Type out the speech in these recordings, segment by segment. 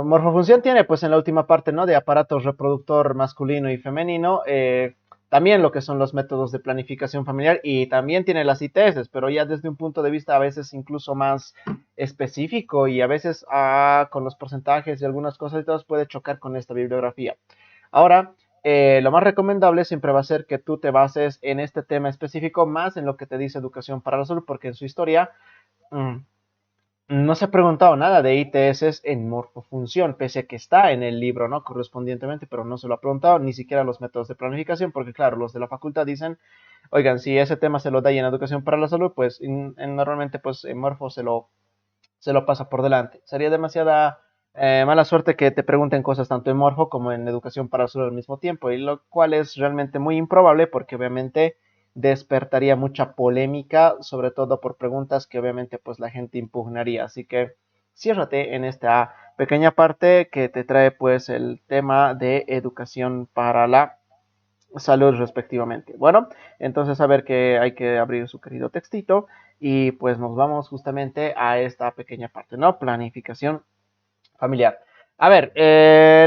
Morfofunción tiene, pues en la última parte, ¿no? De aparato reproductor masculino y femenino, también lo que son los métodos de planificación familiar y también tiene las ITS, pero ya desde un punto de vista a veces incluso más específico y a veces con los porcentajes y algunas cosas y todo puede chocar con esta bibliografía. Ahora, lo más recomendable siempre va a ser que tú te bases en este tema específico más en lo que te dice Educación para la Salud, porque en su historia mm, no se ha preguntado nada de ITS en morfofunción, pese a que está en el libro, ¿no? Correspondientemente, pero no se lo ha preguntado, ni siquiera los métodos de planificación, porque claro, los de la facultad dicen, oigan, si ese tema se lo da ahí en educación para la salud, pues normalmente pues en morfo se lo pasa por delante. Sería demasiada mala suerte que te pregunten cosas tanto en morfo como en educación para la salud al mismo tiempo, y lo cual es realmente muy improbable porque obviamente despertaría mucha polémica, sobre todo por preguntas que obviamente pues la gente impugnaría. Así que ciérrate en esta pequeña parte que te trae pues el tema de educación para la salud respectivamente. Bueno, entonces a ver que hay que abrir su querido textito y pues nos vamos justamente a esta pequeña parte, ¿no? Planificación familiar. A ver,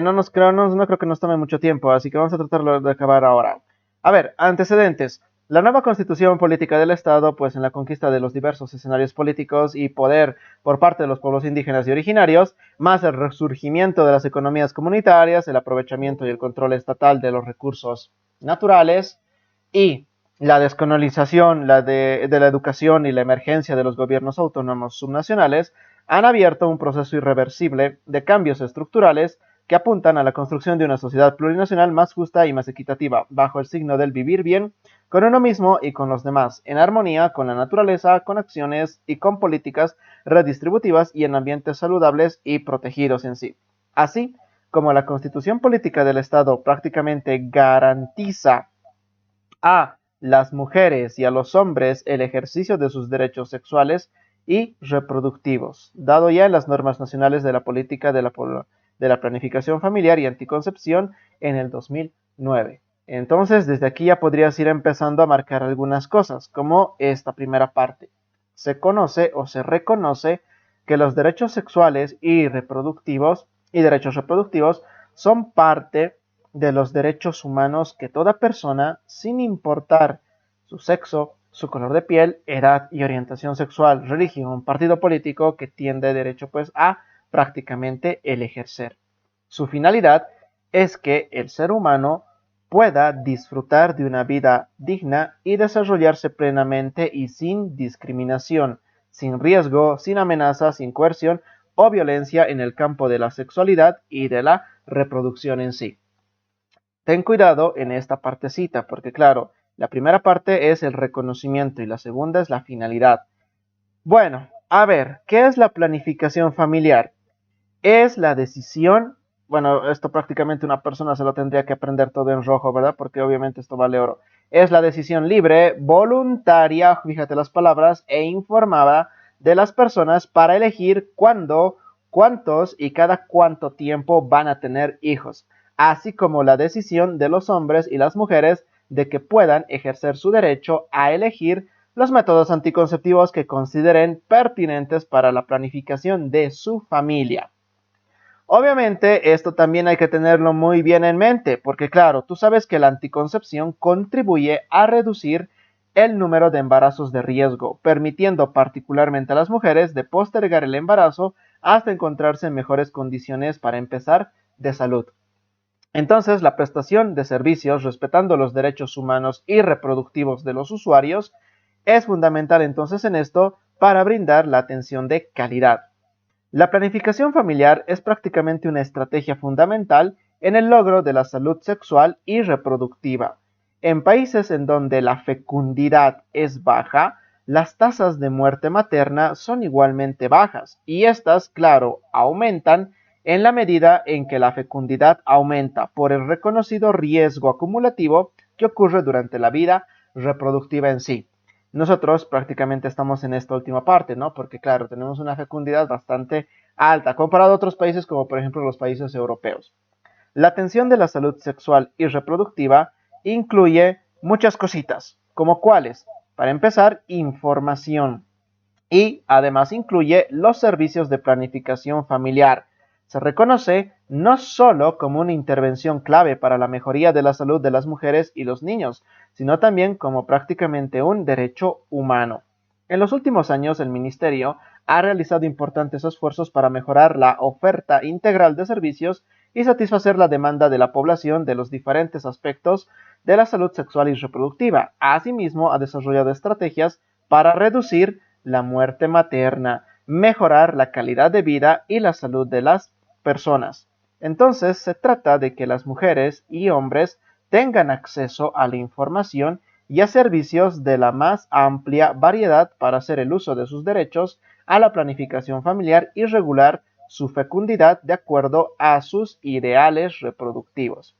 no creo que nos tome mucho tiempo, así que vamos a tratarlo de acabar ahora. A ver, antecedentes. La nueva constitución política del Estado, pues en la conquista de los diversos escenarios políticos y poder por parte de los pueblos indígenas y originarios, más el resurgimiento de las economías comunitarias, el aprovechamiento y el control estatal de los recursos naturales y la descolonización de la educación y la emergencia de los gobiernos autónomos subnacionales, han abierto un proceso irreversible de cambios estructurales que apuntan a la construcción de una sociedad plurinacional más justa y más equitativa, bajo el signo del vivir bien con uno mismo y con los demás, en armonía con la naturaleza, con acciones y con políticas redistributivas y en ambientes saludables y protegidos en sí. Así como la constitución política del Estado prácticamente garantiza a las mujeres y a los hombres el ejercicio de sus derechos sexuales y reproductivos, dado ya en las normas nacionales de la política de la planificación familiar y anticoncepción en el 2009. Entonces, desde aquí ya podrías ir empezando a marcar algunas cosas, como esta primera parte. Se conoce o se reconoce que los derechos sexuales y derechos reproductivos son parte de los derechos humanos que toda persona, sin importar su sexo, su color de piel, edad y orientación sexual, religión, partido político, que tiende derecho pues a prácticamente el ejercer. Su finalidad es que el ser humano pueda disfrutar de una vida digna y desarrollarse plenamente y sin discriminación, sin riesgo, sin amenaza, sin coerción o violencia en el campo de la sexualidad y de la reproducción en sí. Ten cuidado en esta partecita, porque claro, la primera parte es el reconocimiento y la segunda es la finalidad. Bueno, a ver, ¿qué es la planificación familiar? Es la decisión, bueno, esto prácticamente una persona se lo tendría que aprender todo en rojo, ¿verdad? Porque obviamente esto vale oro. Es la decisión libre, voluntaria, fíjate las palabras, e informada de las personas para elegir cuándo, cuántos y cada cuánto tiempo van a tener hijos, así como la decisión de los hombres y las mujeres de que puedan ejercer su derecho a elegir los métodos anticonceptivos que consideren pertinentes para la planificación de su familia. Obviamente, esto también hay que tenerlo muy bien en mente, porque claro, tú sabes que la anticoncepción contribuye a reducir el número de embarazos de riesgo, permitiendo particularmente a las mujeres de postergar el embarazo hasta encontrarse en mejores condiciones para empezar de salud. Entonces, la prestación de servicios respetando los derechos humanos y reproductivos de los usuarios es fundamental entonces en esto para brindar la atención de calidad. La planificación familiar es prácticamente una estrategia fundamental en el logro de la salud sexual y reproductiva. En países en donde la fecundidad es baja, las tasas de muerte materna son igualmente bajas y estas, claro, aumentan en la medida en que la fecundidad aumenta por el reconocido riesgo acumulativo que ocurre durante la vida reproductiva en sí. Nosotros prácticamente estamos en esta última parte, ¿no? Porque claro, tenemos una fecundidad bastante alta comparado a otros países como por ejemplo los países europeos. La atención de la salud sexual y reproductiva incluye muchas cositas, como cuáles, para empezar, información y además incluye los servicios de planificación familiar. se reconoce no solo como una intervención clave para la mejoría de la salud de las mujeres y los niños, sino también como prácticamente un derecho humano. En los últimos años, el Ministerio ha realizado importantes esfuerzos para mejorar la oferta integral de servicios y satisfacer la demanda de la población de los diferentes aspectos de la salud sexual y reproductiva. Asimismo, ha desarrollado estrategias para reducir la muerte materna, mejorar la calidad de vida y la salud de las personas. Entonces, se trata de que las mujeres y hombres tengan acceso a la información y a servicios de la más amplia variedad para hacer el uso de sus derechos a la planificación familiar y regular su fecundidad de acuerdo a sus ideales reproductivos.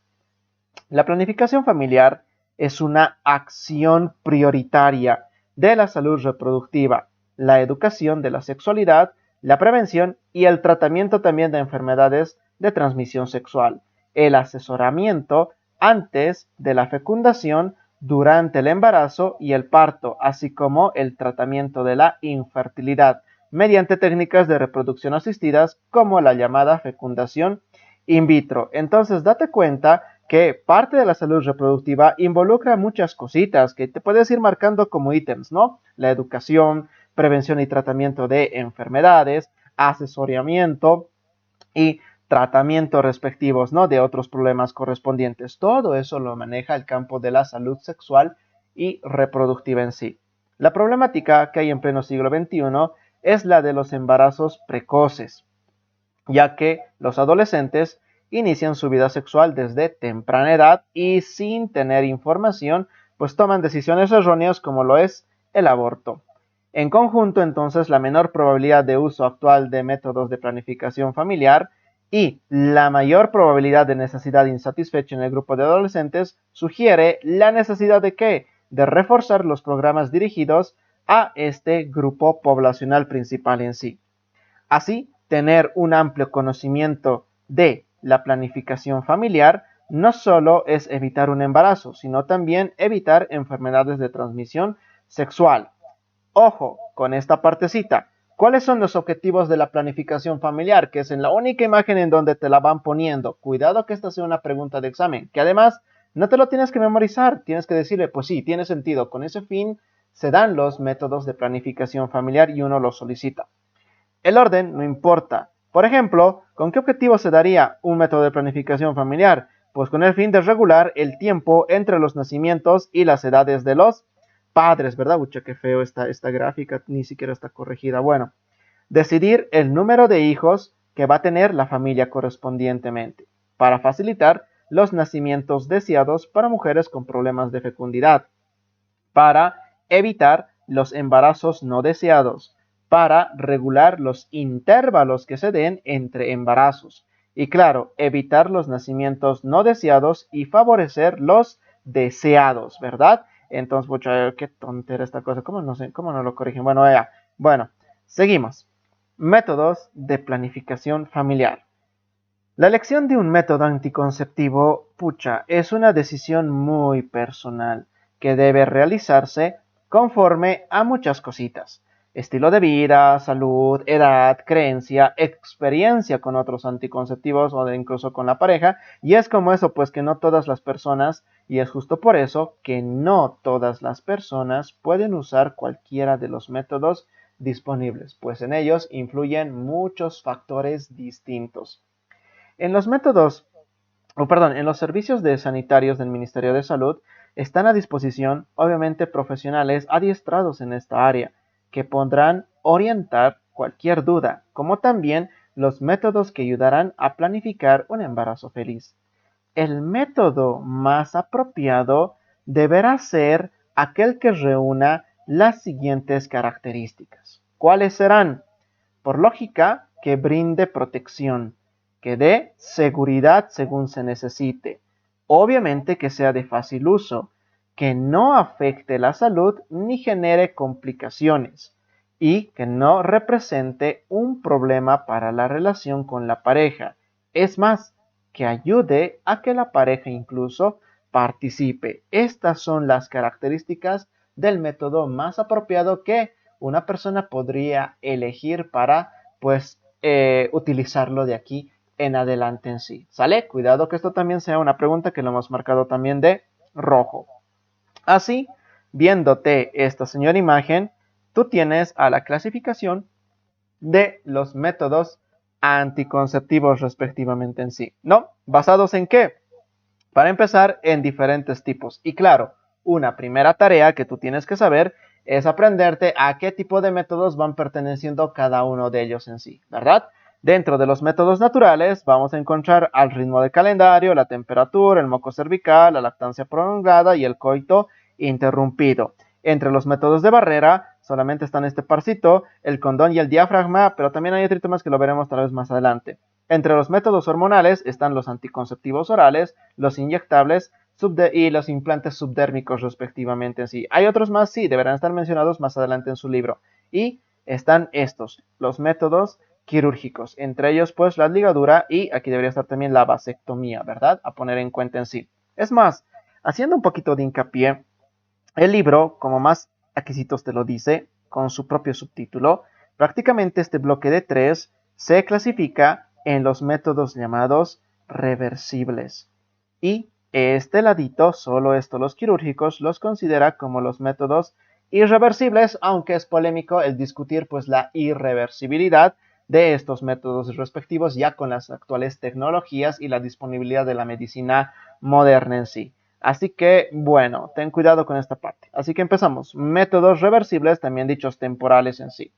La planificación familiar es una acción prioritaria de la salud reproductiva, la educación de la sexualidad, la prevención y el tratamiento también de enfermedades de transmisión sexual, el asesoramiento antes de la fecundación, durante el embarazo y el parto, así como el tratamiento de la infertilidad mediante técnicas de reproducción asistidas como la llamada fecundación in vitro. Entonces, date cuenta que parte de la salud reproductiva involucra muchas cositas que te puedes ir marcando como ítems, ¿no? La educación, prevención y tratamiento de enfermedades, asesoramiento y tratamiento respectivos, ¿no? De otros problemas correspondientes. Todo eso lo maneja el campo de la salud sexual y reproductiva en sí. La problemática que hay en pleno siglo XXI es la de los embarazos precoces, ya que los adolescentes inician su vida sexual desde temprana edad y sin tener información, pues toman decisiones erróneas como lo es el aborto. En conjunto, entonces, la menor probabilidad de uso actual de métodos de planificación familiar y la mayor probabilidad de necesidad insatisfecha en el grupo de adolescentes sugiere la necesidad de ¿qué? De reforzar los programas dirigidos a este grupo poblacional principal en sí. Así, tener un amplio conocimiento de la planificación familiar no solo es evitar un embarazo, sino también evitar enfermedades de transmisión sexual. Ojo con esta partecita. ¿Cuáles son los objetivos de la planificación familiar? Que es en la única imagen en donde te la van poniendo. Cuidado que esta sea una pregunta de examen, que además no te lo tienes que memorizar, tienes que decirle, pues sí, tiene sentido. Con ese fin se dan los métodos de planificación familiar y uno los solicita. El orden no importa. Por ejemplo, ¿con qué objetivo se daría un método de planificación familiar? Pues con el fin de regular el tiempo entre los nacimientos y las edades de los padres, ¿verdad? Ucha, qué feo esta gráfica, ni siquiera está corregida. Bueno, decidir el número de hijos que va a tener la familia correspondientemente, para facilitar los nacimientos deseados para mujeres con problemas de fecundidad, para evitar los embarazos no deseados, para regular los intervalos que se den entre embarazos y claro, evitar los nacimientos no deseados y favorecer los deseados, ¿verdad? Entonces, pucha, qué tontera esta cosa, ¿cómo no sé, cómo no lo corrigen? Bueno, ya, bueno, seguimos. Métodos de planificación familiar. La elección de un método anticonceptivo, pucha, es una decisión muy personal que debe realizarse conforme a muchas cositas. Estilo de vida, salud, edad, creencia, experiencia con otros anticonceptivos o incluso con la pareja. Y es como eso, pues que no todas las personas, y es justo por eso que no todas las personas pueden usar cualquiera de los métodos disponibles, pues en ellos influyen muchos factores distintos. En los métodos, en los servicios de sanitarios del Ministerio de Salud están a disposición, obviamente, profesionales adiestrados en esta área, que podrán orientar cualquier duda, como también los métodos que ayudarán a planificar un embarazo feliz. El método más apropiado deberá ser aquel que reúna las siguientes características. ¿Cuáles serán? Por lógica, que brinde protección, que dé seguridad según se necesite. Obviamente que sea de fácil uso, que no afecte la salud ni genere complicaciones y que no represente un problema para la relación con la pareja. Es más, que ayude a que la pareja incluso participe. Estas son las características del método más apropiado que una persona podría elegir para, pues, utilizarlo de aquí en adelante en sí. ¿Sale? Cuidado que esto también sea una pregunta que lo hemos marcado también de rojo. Así, viéndote esta señora imagen, tú tienes a la clasificación de los métodos anticonceptivos respectivamente en sí, ¿no? ¿Basados en qué? Para empezar, en diferentes tipos. Y claro, una primera tarea que tú tienes que saber es aprenderte a qué tipo de métodos van perteneciendo cada uno de ellos en sí, ¿verdad? Dentro de los métodos naturales vamos a encontrar al ritmo de calendario, la temperatura, el moco cervical, la lactancia prolongada y el coito interrumpido. Entre los métodos de barrera solamente están este parcito, el condón y el diafragma, pero también hay otro más que lo veremos tal vez más adelante. Entre los métodos hormonales están los anticonceptivos orales, los inyectables y los implantes subdérmicos respectivamente en sí. Hay otros más, sí, deberán estar mencionados más adelante en su libro. Y están estos, los métodos quirúrgicos, entre ellos pues la ligadura y aquí debería estar también la vasectomía, ¿verdad? A poner en cuenta en sí. Es más, haciendo un poquito de hincapié, el libro, como más aquisitos te lo dice, con su propio subtítulo, prácticamente este bloque de 3 se clasifica en los métodos llamados reversibles. Y este ladito, solo esto los quirúrgicos, los considera como los métodos irreversibles, aunque es polémico el discutir pues la irreversibilidad de estos métodos respectivos ya con las actuales tecnologías y la disponibilidad de la medicina moderna en sí. Así que, bueno, ten cuidado con esta parte. Así que empezamos. Métodos reversibles, también dichos temporales en sí.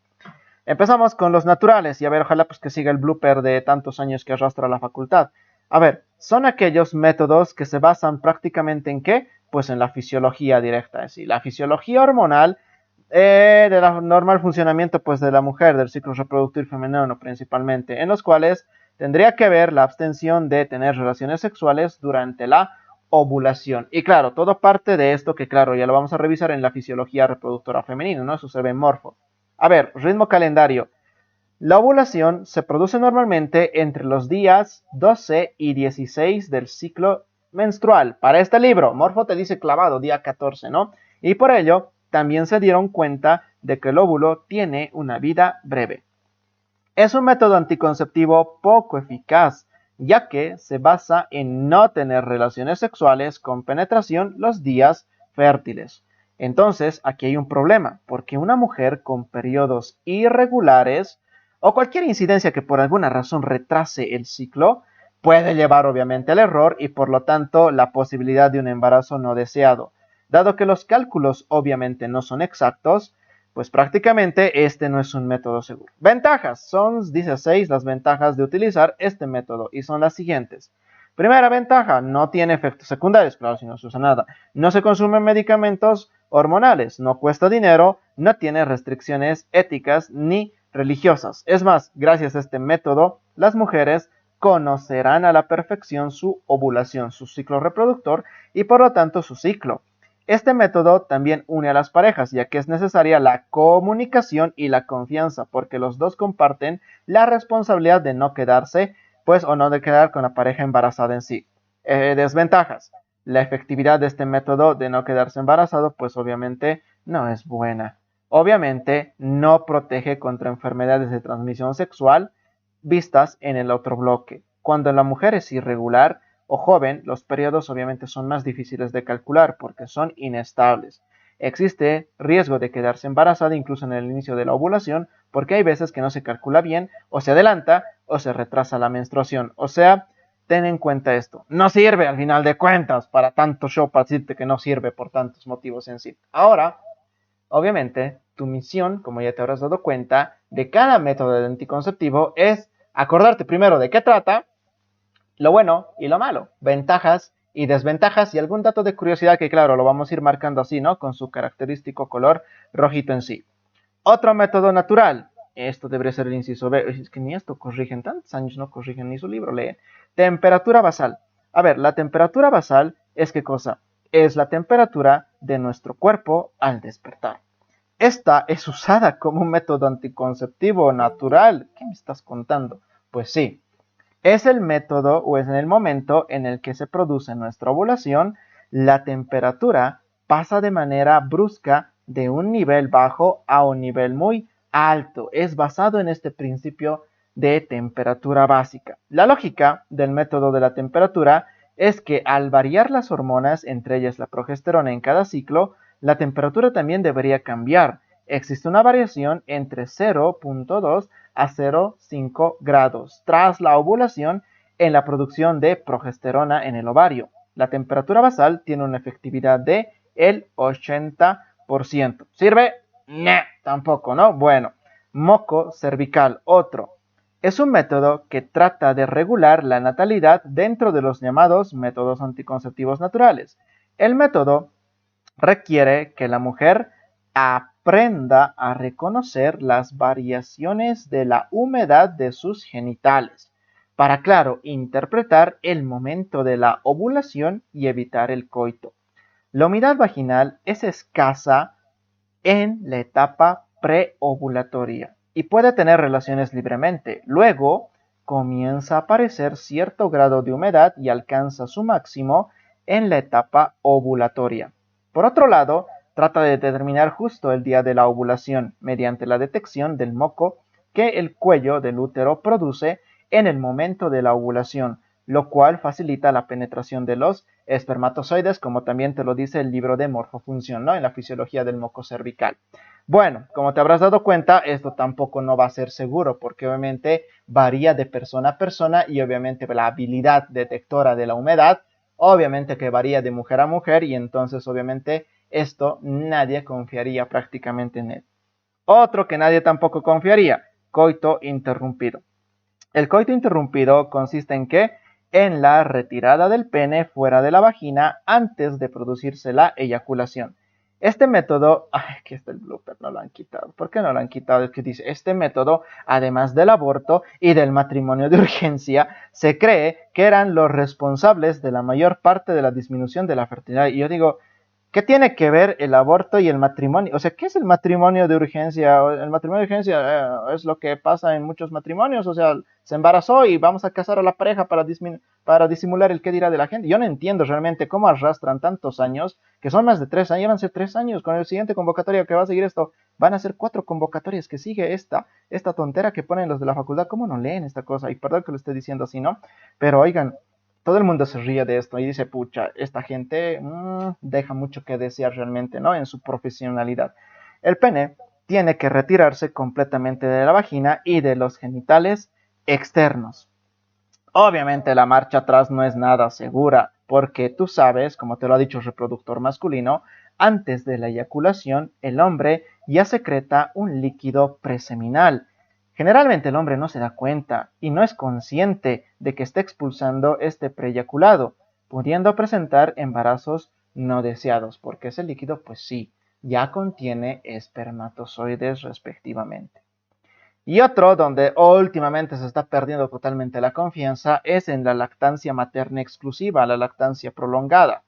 Empezamos con los naturales y a ver, ojalá pues que siga el blooper de tantos años que arrastra la facultad. A ver, son aquellos métodos que se basan prácticamente en ¿qué? Pues en la fisiología directa, es decir, la fisiología hormonal de la normal funcionamiento pues de la mujer, del ciclo reproductivo femenino principalmente, en los cuales tendría que ver la abstención de tener relaciones sexuales durante la ovulación. Y claro, todo parte de esto que claro, ya lo vamos a revisar en la fisiología reproductora femenina, ¿no? Eso se ve en morfo. A ver, ritmo calendario. La ovulación se produce normalmente entre los días 12 y 16 del ciclo menstrual. Para este libro, Morfo te dice clavado, día 14, ¿no? Y por ello, también se dieron cuenta de que el óvulo tiene una vida breve. Es un método anticonceptivo poco eficaz, ya que se basa en no tener relaciones sexuales con penetración los días fértiles. Entonces, aquí hay un problema, porque una mujer con periodos irregulares o cualquier incidencia que por alguna razón retrase el ciclo puede llevar obviamente al error y por lo tanto la posibilidad de un embarazo no deseado. Dado que los cálculos obviamente no son exactos, pues prácticamente este no es un método seguro. Ventajas. Son 16 las ventajas de utilizar este método y son las siguientes. Primera ventaja, no tiene efectos secundarios, claro, si no se usa nada. No se consumen medicamentos hormonales, no cuesta dinero, no tiene restricciones éticas ni religiosas. Es más, gracias a este método, las mujeres conocerán a la perfección su ovulación, su ciclo reproductor y por lo tanto su ciclo. Este método también une a las parejas, ya que es necesaria la comunicación y la confianza, porque los dos comparten la responsabilidad de no quedarse, pues, o no de quedar con la pareja embarazada en sí. Desventajas. La efectividad de este método de no quedarse embarazado, pues obviamente no es buena. Obviamente no protege contra enfermedades de transmisión sexual vistas en el otro bloque. Cuando la mujer es irregular, o joven, los periodos obviamente son más difíciles de calcular porque son inestables. Existe riesgo de quedarse embarazada incluso en el inicio de la ovulación porque hay veces que no se calcula bien o se adelanta o se retrasa la menstruación. O sea, ten en cuenta esto. No sirve al final de cuentas para tanto show para decirte que no sirve por tantos motivos en sí. Ahora, obviamente, tu misión, como ya te habrás dado cuenta, de cada método de anticonceptivo es acordarte primero de qué trata, lo bueno y lo malo, ventajas y desventajas y algún dato de curiosidad que claro, lo vamos a ir marcando así, ¿no? Con su característico color rojito en sí. Otro método natural, esto debería ser el inciso B, es que ni esto corrigen, tantos años no corrigen ni su libro, leen. Temperatura basal. A ver, la temperatura basal es ¿qué cosa? Es la temperatura de nuestro cuerpo al despertar. Esta es usada como un método anticonceptivo natural. ¿Qué me estás contando? Pues sí, es el método o es en el momento en el que se produce nuestra ovulación, la temperatura pasa de manera brusca de un nivel bajo a un nivel muy alto. Es basado en este principio de temperatura básica. La lógica del método de la temperatura es que al variar las hormonas, entre ellas la progesterona en cada ciclo, la temperatura también debería cambiar. Existe una variación entre 0.2 a 0.5 grados tras la ovulación en la producción de progesterona en el ovario. La temperatura basal tiene una efectividad de el 80%. ¿Sirve? No, tampoco, ¿no? Bueno, moco cervical, otro. Es un método que trata de regular la natalidad dentro de los llamados métodos anticonceptivos naturales. El método requiere que la mujer aprenda a reconocer las variaciones de la humedad de sus genitales para, claro, interpretar el momento de la ovulación y evitar el coito. La humedad vaginal es escasa en la etapa preovulatoria y puede tener relaciones libremente. Luego comienza a aparecer cierto grado de humedad y alcanza su máximo en la etapa ovulatoria. Por otro lado, trata de determinar justo el día de la ovulación mediante la detección del moco que el cuello del útero produce en el momento de la ovulación, lo cual facilita la penetración de los espermatozoides, como también te lo dice el libro de morfofunción, ¿no? En la fisiología del moco cervical. Bueno, como te habrás dado cuenta, esto tampoco no va a ser seguro, porque obviamente varía de persona a persona y obviamente la habilidad detectora de la humedad, obviamente que varía de mujer a mujer y entonces obviamente esto nadie confiaría prácticamente en él. Otro que nadie tampoco confiaría, coito interrumpido. El coito interrumpido consiste en qué? En la retirada del pene fuera de la vagina antes de producirse la eyaculación. Este método, aquí está el blooper, no lo han quitado. ¿Por qué no lo han quitado? Es que dice, este método, además del aborto y del matrimonio de urgencia, se cree que eran los responsables de la mayor parte de la disminución de la fertilidad. Y yo digo, ¿qué tiene que ver el aborto y el matrimonio? O sea, ¿qué es el matrimonio de urgencia? El matrimonio de urgencia es lo que pasa en muchos matrimonios. O sea, se embarazó y vamos a casar a la pareja para disimular el qué dirá de la gente. Yo no entiendo realmente cómo arrastran tantos años, que son más de 3 años, llevan a ser 3 años. Con el siguiente convocatoria que va a seguir esto, van a ser 4 convocatorias que sigue esta tontera que ponen los de la facultad. ¿Cómo no leen esta cosa? Y perdón que lo esté diciendo así, ¿no? Pero oigan, todo el mundo se ríe de esto y dice, pucha, esta gente deja mucho que desear realmente, ¿no? En su profesionalidad. El pene tiene que retirarse completamente de la vagina y de los genitales externos. Obviamente la marcha atrás no es nada segura, porque tú sabes, como te lo ha dicho el reproductor masculino, antes de la eyaculación el hombre ya secreta un líquido preseminal. Generalmente el hombre no se da cuenta y no es consciente de que está expulsando este preeyaculado, pudiendo presentar embarazos no deseados, porque ese líquido, pues sí, ya contiene espermatozoides respectivamente. Y otro donde últimamente se está perdiendo totalmente la confianza es en la lactancia materna exclusiva, la lactancia prolongada.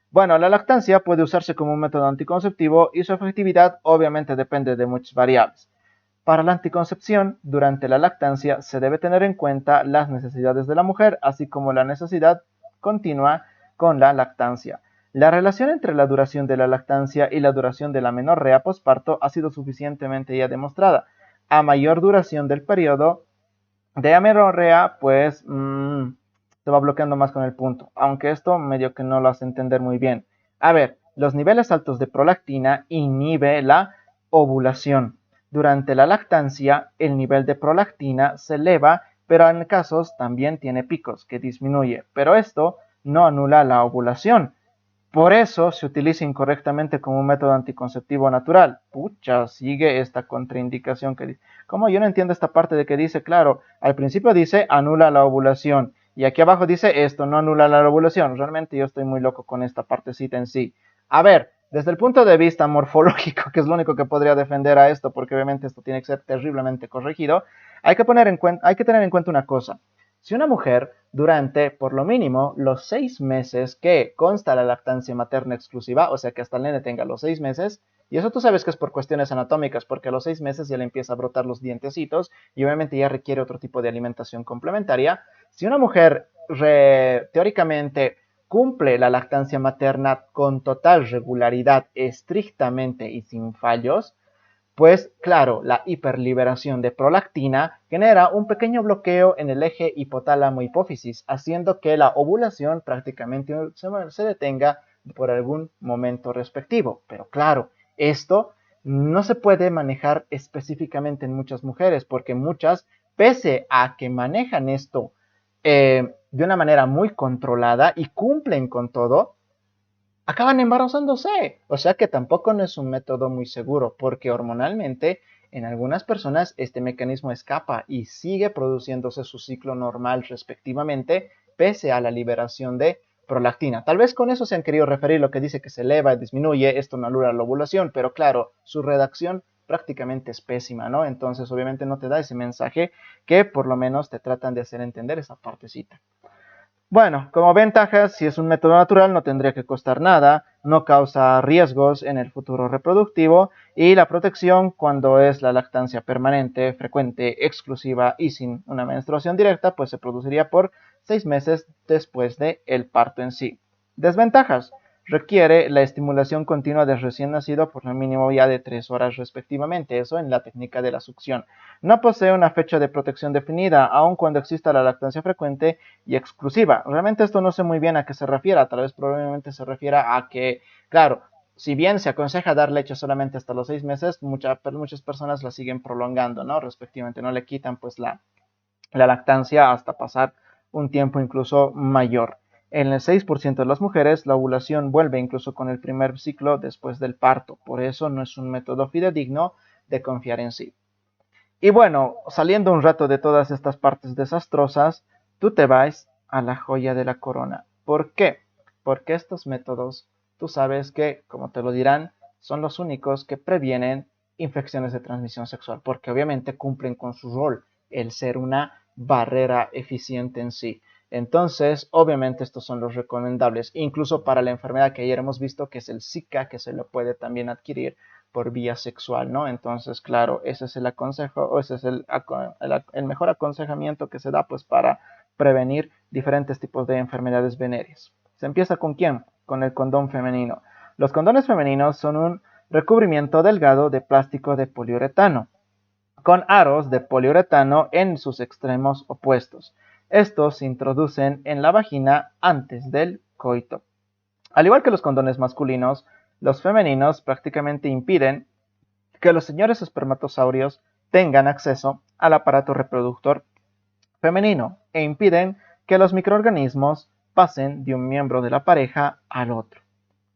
Bueno, la lactancia puede usarse como un método anticonceptivo y su efectividad obviamente depende de muchas variables. Para la anticoncepción, durante la lactancia se debe tener en cuenta las necesidades de la mujer, así como la necesidad continua con la lactancia. La relación entre la duración de la lactancia y la duración de la menorrea posparto ha sido suficientemente ya demostrada. A mayor duración del periodo de amenorrea, pues se va bloqueando más con el punto, aunque esto medio que no lo hace entender muy bien. A ver, los niveles altos de prolactina inhibe la ovulación. Durante la lactancia, el nivel de prolactina se eleva, pero en casos también tiene picos que disminuye, pero esto no anula la ovulación. Por eso se utiliza incorrectamente como un método anticonceptivo natural. Pucha, sigue esta contraindicación que dice. Como yo no entiendo esta parte de que dice, claro, al principio dice anula la ovulación y aquí abajo dice esto no anula la ovulación. Realmente yo estoy muy loco con esta partecita en sí. A ver, desde el punto de vista morfológico, que es lo único que podría defender a esto, porque obviamente esto tiene que ser terriblemente corregido, hay que tener en cuenta una cosa. Si una mujer durante por lo mínimo los 6 meses que consta la lactancia materna exclusiva, o sea que hasta el nene tenga los 6 meses, y eso tú sabes que es por cuestiones anatómicas, porque a los 6 meses ya le empieza a brotar los dientecitos y obviamente ya requiere otro tipo de alimentación complementaria. Si una mujer teóricamente cumple la lactancia materna con total regularidad, estrictamente y sin fallos, Pues claro, la hiperliberación de prolactina genera un pequeño bloqueo en el eje hipotálamo-hipófisis, haciendo que la ovulación prácticamente se detenga por algún momento respectivo. Pero claro, esto no se puede manejar específicamente en muchas mujeres, porque muchas, pese a que manejan esto de una manera muy controlada y cumplen con todo, acaban embarazándose. O sea que tampoco no es un método muy seguro, porque hormonalmente en algunas personas este mecanismo escapa y sigue produciéndose su ciclo normal respectivamente, pese a la liberación de prolactina. Tal vez con eso se han querido referir lo que dice que se eleva y disminuye, esto no anula la ovulación, pero claro, su redacción prácticamente es pésima, ¿no? Entonces obviamente no te da ese mensaje que por lo menos te tratan de hacer entender esa partecita. Bueno, como ventajas, si es un método natural no tendría que costar nada, no causa riesgos en el futuro reproductivo y la protección cuando es la lactancia permanente, frecuente, exclusiva y sin una menstruación directa, pues se produciría por 6 meses después del parto en sí. Desventajas. Requiere la estimulación continua del recién nacido por un mínimo ya de 3 horas respectivamente, eso en la técnica de la succión. No posee una fecha de protección definida, aun cuando exista la lactancia frecuente y exclusiva. Realmente esto no sé muy bien a qué se refiere, tal vez probablemente se refiera a que, claro, si bien se aconseja dar leche solamente hasta los 6 meses, muchas personas la siguen prolongando, ¿no? Respectivamente, no le quitan pues la lactancia hasta pasar un tiempo incluso mayor. En el 6% de las mujeres, la ovulación vuelve incluso con el primer ciclo después del parto. Por eso no es un método fidedigno de confiar en sí. Y bueno, saliendo un rato de todas estas partes desastrosas, tú te vas a la joya de la corona. ¿Por qué? Porque estos métodos, tú sabes que, como te lo dirán, son los únicos que previenen infecciones de transmisión sexual, porque obviamente cumplen con su rol, el ser una barrera eficiente en sí. Entonces, obviamente estos son los recomendables, incluso para la enfermedad que ayer hemos visto, que es el Zika, que se lo puede también adquirir por vía sexual, ¿no? Entonces, claro, ese es el aconsejo, o ese es el mejor aconsejamiento que se da, pues, para prevenir diferentes tipos de enfermedades venéreas. ¿Se empieza con quién? Con el condón femenino. Los condones femeninos son un recubrimiento delgado de plástico de poliuretano, con aros de poliuretano en sus extremos opuestos. Estos se introducen en la vagina antes del coito. Al igual que los condones masculinos, los femeninos prácticamente impiden que los señores espermatosaurios tengan acceso al aparato reproductor femenino e impiden que los microorganismos pasen de un miembro de la pareja al otro.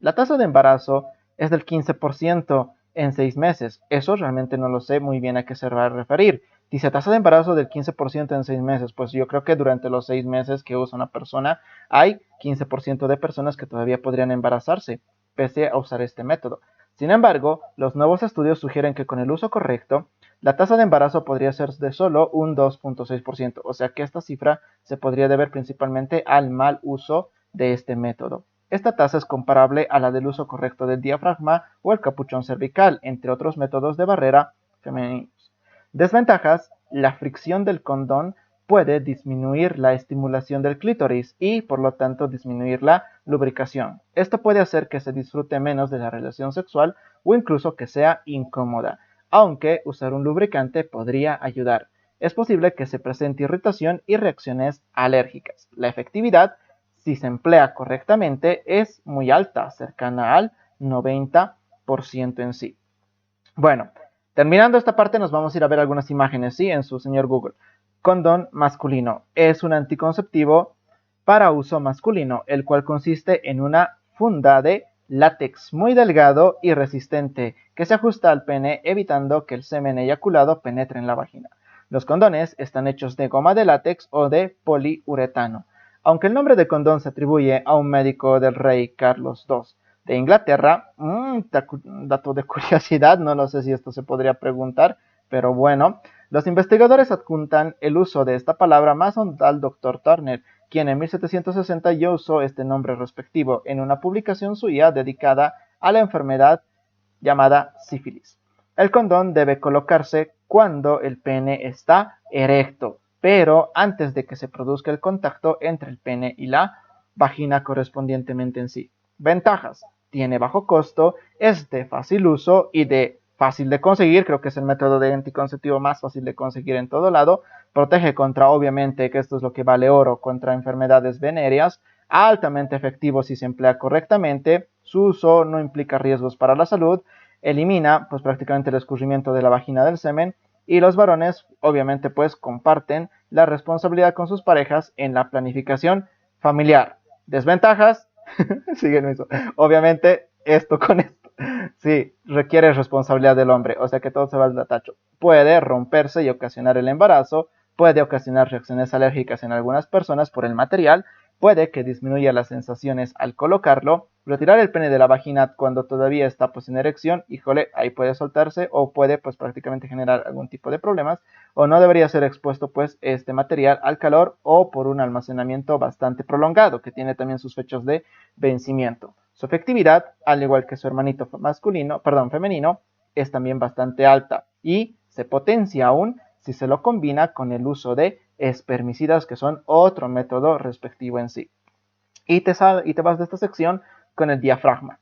La tasa de embarazo es del 15% en 6 meses. Eso realmente no lo sé muy bien a qué se va a referir. Dice tasa de embarazo del 15% en 6 meses. Pues yo creo que durante los 6 meses que usa una persona hay 15% de personas que todavía podrían embarazarse pese a usar este método. Sin embargo, los nuevos estudios sugieren que con el uso correcto, la tasa de embarazo podría ser de solo un 2.6%, o sea que esta cifra se podría deber principalmente al mal uso de este método. Esta tasa es comparable a la del uso correcto del diafragma o el capuchón cervical, entre otros métodos de barrera femeninos. Desventajas: la fricción del condón puede disminuir la estimulación del clítoris y, por lo tanto, disminuir la lubricación. Esto puede hacer que se disfrute menos de la relación sexual o incluso que sea incómoda, aunque usar un lubricante podría ayudar. Es posible que se presente irritación y reacciones alérgicas. La efectividad, si se emplea correctamente, es muy alta, cercana al 90% en sí. Bueno, terminando esta parte nos vamos a ir a ver algunas imágenes, ¿sí? En su señor Google. Condón masculino. Es un anticonceptivo para uso masculino, el cual consiste en una funda de látex muy delgado y resistente que se ajusta al pene evitando que el semen eyaculado penetre en la vagina. Los condones están hechos de goma de látex o de poliuretano. Aunque el nombre de condón se atribuye a un médico del rey Carlos II de Inglaterra, dato de curiosidad, no lo sé si esto se podría preguntar, pero bueno, los investigadores adjuntan el uso de esta palabra más al Dr. Turner, quien en 1760 ya usó este nombre respectivo en una publicación suya dedicada a la enfermedad llamada sífilis. El condón debe colocarse cuando el pene está erecto, pero antes de que se produzca el contacto entre el pene y la vagina correspondientemente en sí. Ventajas: tiene bajo costo, es de fácil uso y de fácil de conseguir, creo que es el método de anticonceptivo más fácil de conseguir en todo lado, protege contra, obviamente, que esto es lo que vale oro, contra enfermedades venéreas, altamente efectivo si se emplea correctamente, su uso no implica riesgos para la salud, elimina pues prácticamente el escurrimiento de la vagina del semen y los varones obviamente pues comparten la responsabilidad con sus parejas en la planificación familiar. Desventajas, siguen eso. Obviamente esto con esto, sí, requiere responsabilidad del hombre, o sea que todo se va al tacho. Puede romperse y ocasionar el embarazo, puede ocasionar reacciones alérgicas en algunas personas por el material, puede que disminuya las sensaciones al colocarlo, retirar el pene de la vagina cuando todavía está pues en erección, híjole, ahí puede soltarse o puede pues prácticamente generar algún tipo de problemas, o no debería ser expuesto pues este material al calor o por un almacenamiento bastante prolongado que tiene también sus fechas de vencimiento. Su efectividad, al igual que su hermanito femenino, es también bastante alta y se potencia aún si se lo combina con el uso de espermicidas, que son otro método respectivo en sí. Y te vas de esta sección con el diafragma.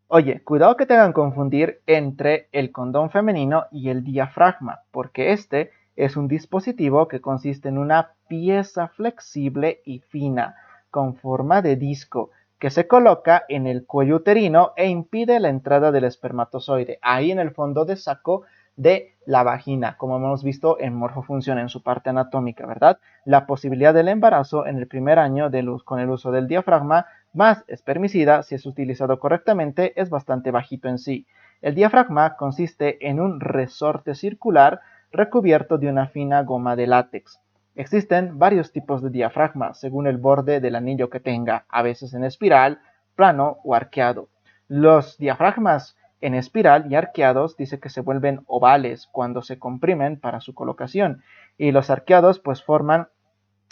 Oye, cuidado que te hagan confundir entre el condón femenino y el diafragma, porque este es un dispositivo que consiste en una pieza flexible y fina, con forma de disco, que se coloca en el cuello uterino e impide la entrada del espermatozoide, ahí en el fondo de saco de la vagina, como hemos visto en morfofunción en su parte anatómica, ¿verdad? La posibilidad del embarazo en el primer año con el uso del diafragma más espermicida, si es utilizado correctamente, es bastante bajito en sí. El diafragma consiste en un resorte circular recubierto de una fina goma de látex. Existen varios tipos de diafragma según el borde del anillo que tenga, a veces en espiral, plano o arqueado. Los diafragmas en espiral y arqueados dice que se vuelven ovales cuando se comprimen para su colocación y los arqueados pues forman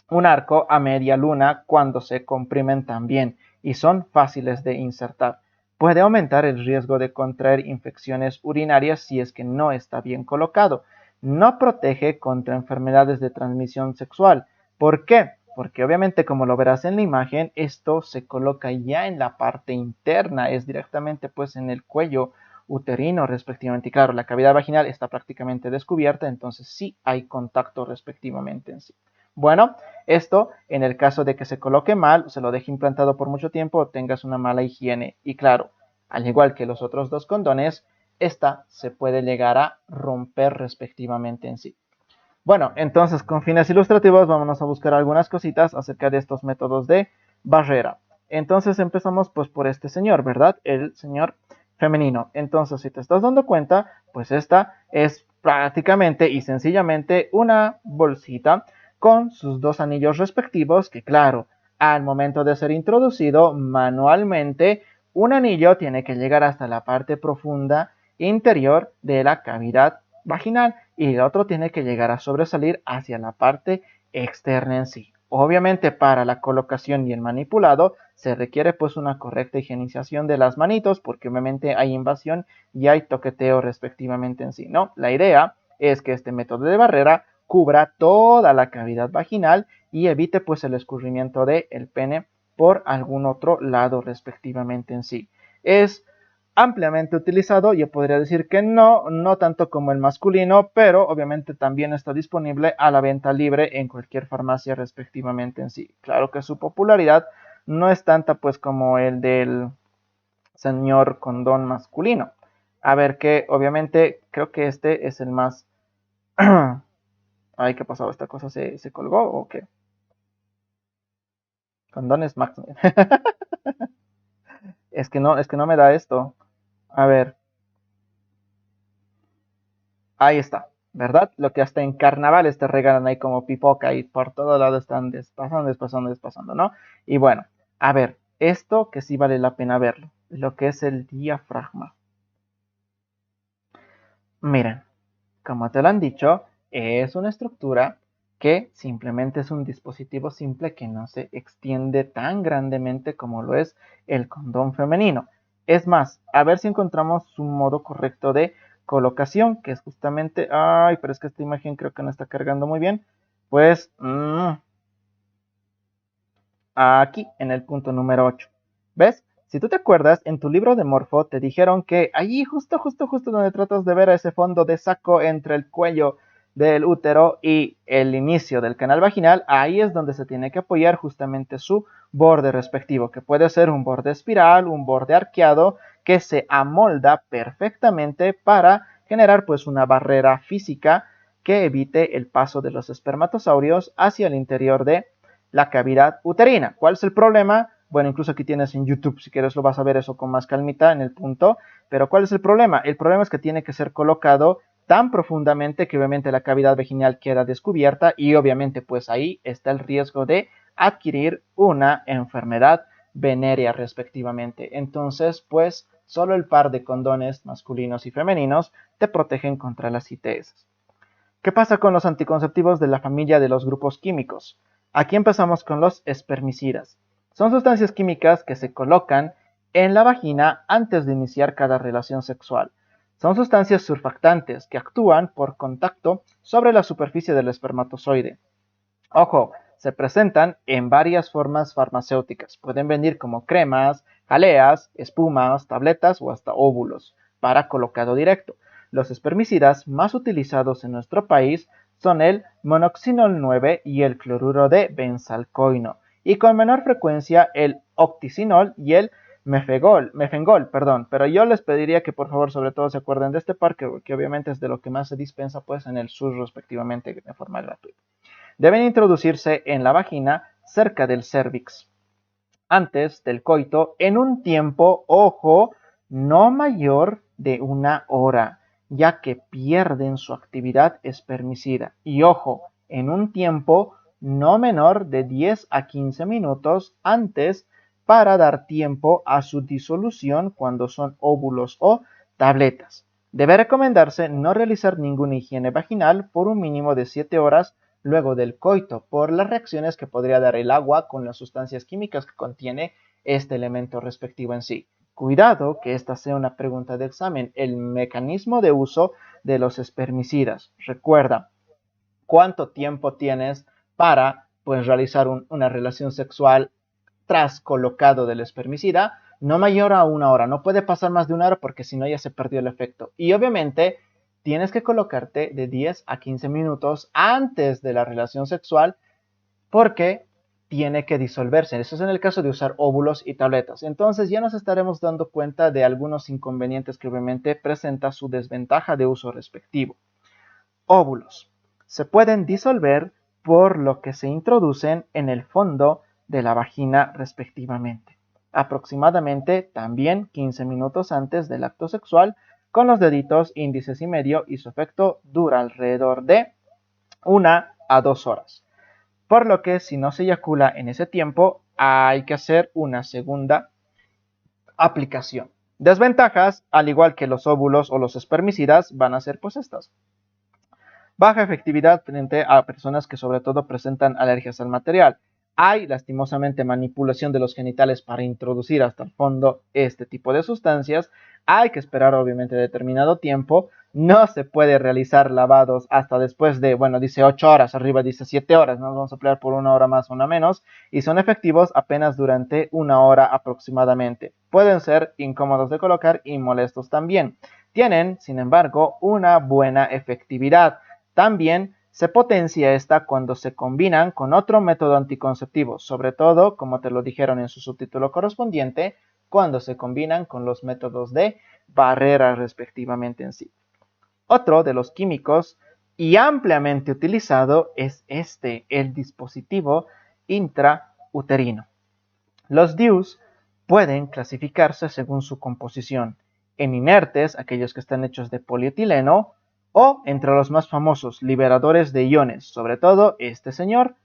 un arco a media luna cuando se comprimen también y son fáciles de insertar. Puede aumentar el riesgo de contraer infecciones urinarias si es que no está bien colocado. No protege contra enfermedades de transmisión sexual. ¿Por qué? Porque obviamente como lo verás en la imagen, esto se coloca ya en la parte interna, es directamente pues en el cuello uterino respectivamente. Y claro, la cavidad vaginal está prácticamente descubierta, entonces sí hay contacto respectivamente en sí. Bueno, esto en el caso de que se coloque mal, se lo deje implantado por mucho tiempo o tengas una mala higiene. Y claro, al igual que los otros dos condones, esta se puede llegar a romper respectivamente en sí. Bueno, entonces con fines ilustrativos vámonos a buscar algunas cositas acerca de estos métodos de barrera. Entonces empezamos pues por este señor, ¿verdad? El señor femenino. Entonces si te estás dando cuenta, pues esta es prácticamente y sencillamente una bolsita con sus dos anillos respectivos que claro, al momento de ser introducido manualmente, un anillo tiene que llegar hasta la parte profunda interior de la cavidad vaginal y el otro tiene que llegar a sobresalir hacia la parte externa en sí. Obviamente para la colocación y el manipulado se requiere pues una correcta higienización de las manitos porque obviamente hay invasión y hay toqueteo respectivamente en sí, ¿no? La idea es que este método de barrera cubra toda la cavidad vaginal y evite pues el escurrimiento del pene por algún otro lado respectivamente en sí. Es ampliamente utilizado, yo podría decir que no, no tanto como el masculino, pero obviamente también está disponible a la venta libre en cualquier farmacia respectivamente en sí. Claro que su popularidad no es tanta pues como el del señor condón masculino. A ver que obviamente creo que este es el más... Ay, ¿qué pasó? ¿Esta cosa se colgó o qué? Condones Max. Es que no me da esto. A ver, ahí está, ¿verdad? Lo que hasta en carnavales te regalan ahí como pipoca y por todo lado están despasando, ¿no? Y bueno, a ver, esto que sí vale la pena verlo, lo que es el diafragma. Miren, como te lo han dicho, es una estructura que simplemente es un dispositivo simple que no se extiende tan grandemente como lo es el condón femenino. Es más, a ver si encontramos un modo correcto de colocación, que es justamente, ay, pero es que esta imagen creo que no está cargando muy bien, pues aquí en el punto número 8. ¿Ves? Si tú te acuerdas, en tu libro de Morfo te dijeron que allí justo donde tratas de ver ese fondo de saco entre el cuello del útero y el inicio del canal vaginal, ahí es donde se tiene que apoyar justamente su borde respectivo, que puede ser un borde espiral, un borde arqueado, que se amolda perfectamente para generar pues una barrera física que evite el paso de los espermatozoides hacia el interior de la cavidad uterina. ¿Cuál es el problema? Bueno, incluso aquí tienes en YouTube, si quieres lo vas a ver eso con más calmita en el punto, pero ¿cuál es el problema? El problema es que tiene que ser colocado tan profundamente que obviamente la cavidad vaginal queda descubierta y obviamente pues ahí está el riesgo de adquirir una enfermedad venérea respectivamente. Entonces pues solo el par de condones masculinos y femeninos te protegen contra las ITS. ¿Qué pasa con los anticonceptivos de la familia de los grupos químicos? Aquí empezamos con los espermicidas. Son sustancias químicas que se colocan en la vagina antes de iniciar cada relación sexual. Son sustancias surfactantes que actúan por contacto sobre la superficie del espermatozoide. Ojo, se presentan en varias formas farmacéuticas. Pueden venir como cremas, jaleas, espumas, tabletas o hasta óvulos para colocado directo. Los espermicidas más utilizados en nuestro país son el monoxinol 9 y el cloruro de benzalcoino, y con menor frecuencia el octicinol y el mefengol, pero yo les pediría que por favor sobre todo se acuerden de este par que obviamente es de lo que más se dispensa pues en el sur respectivamente de forma gratuita. Deben introducirse en la vagina cerca del cérvix antes del coito en un tiempo, ojo, no mayor de 1 hora, ya que pierden su actividad espermicida. Y ojo, en un tiempo no menor de 10 a 15 minutos antes para dar tiempo a su disolución cuando son óvulos o tabletas. Debe recomendarse no realizar ninguna higiene vaginal por un mínimo de 7 horas luego del coito por las reacciones que podría dar el agua con las sustancias químicas que contiene este elemento respectivo en sí. Cuidado que esta sea una pregunta de examen, el mecanismo de uso de los espermicidas. Recuerda, ¿cuánto tiempo tienes para pues, realizar una relación sexual tras colocado del espermicida? No mayor a 1 hora, no puede pasar más de 1 hora porque si no ya se perdió el efecto. Y obviamente tienes que colocarte de 10 a 15 minutos antes de la relación sexual porque tiene que disolverse. Eso es en el caso de usar óvulos y tabletas. Entonces ya nos estaremos dando cuenta de algunos inconvenientes que obviamente presenta su desventaja de uso respectivo. Óvulos. Se pueden disolver por lo que se introducen en el fondo de la vagina respectivamente. Aproximadamente también 15 minutos antes del acto sexual con los deditos índices y medio y su efecto dura alrededor de 1 a 2 horas. Por lo que si no se eyacula en ese tiempo hay que hacer una segunda aplicación. Desventajas, al igual que los óvulos o los espermicidas, van a ser pues estas. Baja efectividad frente a personas que sobre todo presentan alergias al material. Hay lastimosamente manipulación de los genitales para introducir hasta el fondo este tipo de sustancias. Hay que esperar obviamente determinado tiempo. No se puede realizar lavados hasta después de, bueno, dice 8 horas, arriba dice 7 horas. Nos vamos a emplear por 1 hora más o 1 menos. Y son efectivos apenas durante 1 hora aproximadamente. Pueden ser incómodos de colocar y molestos también. Tienen, sin embargo, una buena efectividad. También se potencia esta cuando se combinan con otro método anticonceptivo, sobre todo, como te lo dijeron en su subtítulo correspondiente, cuando se combinan con los métodos de barrera respectivamente en sí. Otro de los químicos y ampliamente utilizado es el dispositivo intrauterino. Los DIUs pueden clasificarse según su composición, en inertes, aquellos que están hechos de polietileno, o entre los más famosos, liberadores de iones, sobre todo este señor.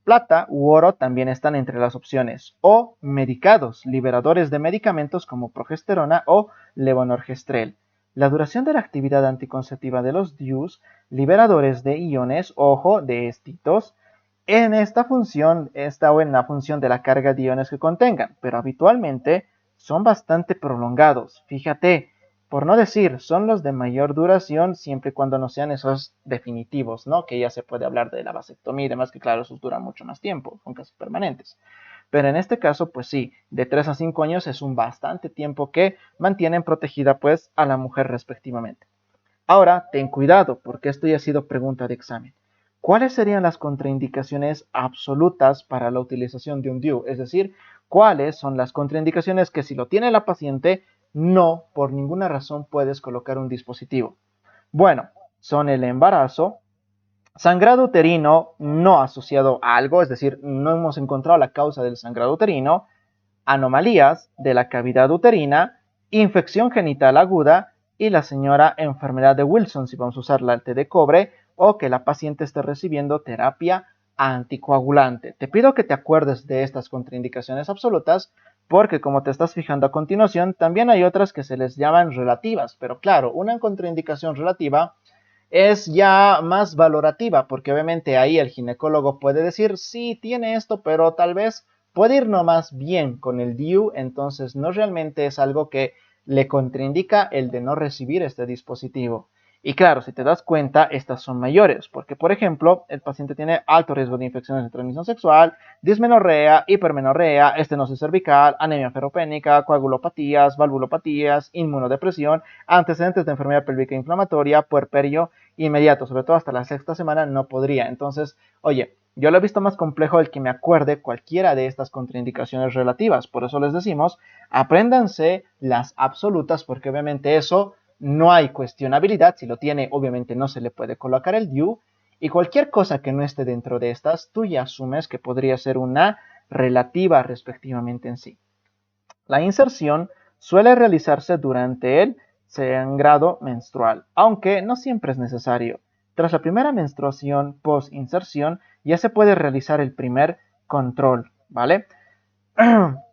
Plata u oro también están entre las opciones, o medicados, liberadores de medicamentos como progesterona o levonorgestrel. La duración de la actividad anticonceptiva de los DIUs, liberadores de iones, ojo, de estitos, en esta función está o en la función de la carga de iones que contengan, pero habitualmente son bastante prolongados. Fíjate, por no decir, son los de mayor duración siempre y cuando no sean esos definitivos, ¿no? Que ya se puede hablar de la vasectomía y demás, que claro, esos duran mucho más tiempo, son casi permanentes. pero en este caso, pues sí, de 3 a 5 años es un bastante tiempo que mantienen protegida pues a la mujer respectivamente. Ahora, ten cuidado, porque esto ya ha sido pregunta de examen. ¿Cuáles serían las contraindicaciones absolutas para la utilización de un DIU? Es decir, ¿cuáles son las contraindicaciones que si lo tiene la paciente, no, por ninguna razón puedes colocar un dispositivo? Bueno, son el embarazo, sangrado uterino no asociado a algo, es decir, no hemos encontrado la causa del sangrado uterino, anomalías de la cavidad uterina, infección genital aguda y la señora enfermedad de Wilson, si vamos a usar la té de cobre, o que la paciente esté recibiendo terapia anticoagulante. Te pido que te acuerdes de estas contraindicaciones absolutas porque como te estás fijando a continuación, también hay otras que se les llaman relativas, pero claro, una contraindicación relativa es ya más valorativa, porque obviamente ahí el ginecólogo puede decir, sí, tiene esto, pero tal vez puede ir nomás bien con el DIU, entonces no realmente es algo que le contraindica el de no recibir este dispositivo. Y claro, si te das cuenta, estas son mayores, porque por ejemplo, el paciente tiene alto riesgo de infecciones de transmisión sexual, dismenorrea, hipermenorrea, estenosis cervical, anemia ferropénica, coagulopatías, valvulopatías, inmunodepresión, antecedentes de enfermedad pélvica inflamatoria, puerperio inmediato, sobre todo hasta la sexta semana no podría. Entonces, oye, yo lo he visto más complejo el que me acuerde cualquiera de estas contraindicaciones relativas. Por eso les decimos, apréndanse las absolutas, porque obviamente eso no hay cuestionabilidad. Si lo tiene, obviamente no se le puede colocar el DIU. Y cualquier cosa que no esté dentro de estas, tú ya asumes que podría ser una relativa respectivamente en sí. La inserción suele realizarse durante el sangrado menstrual, aunque no siempre es necesario. Tras la primera menstruación post-inserción ya se puede realizar el primer control, ¿vale?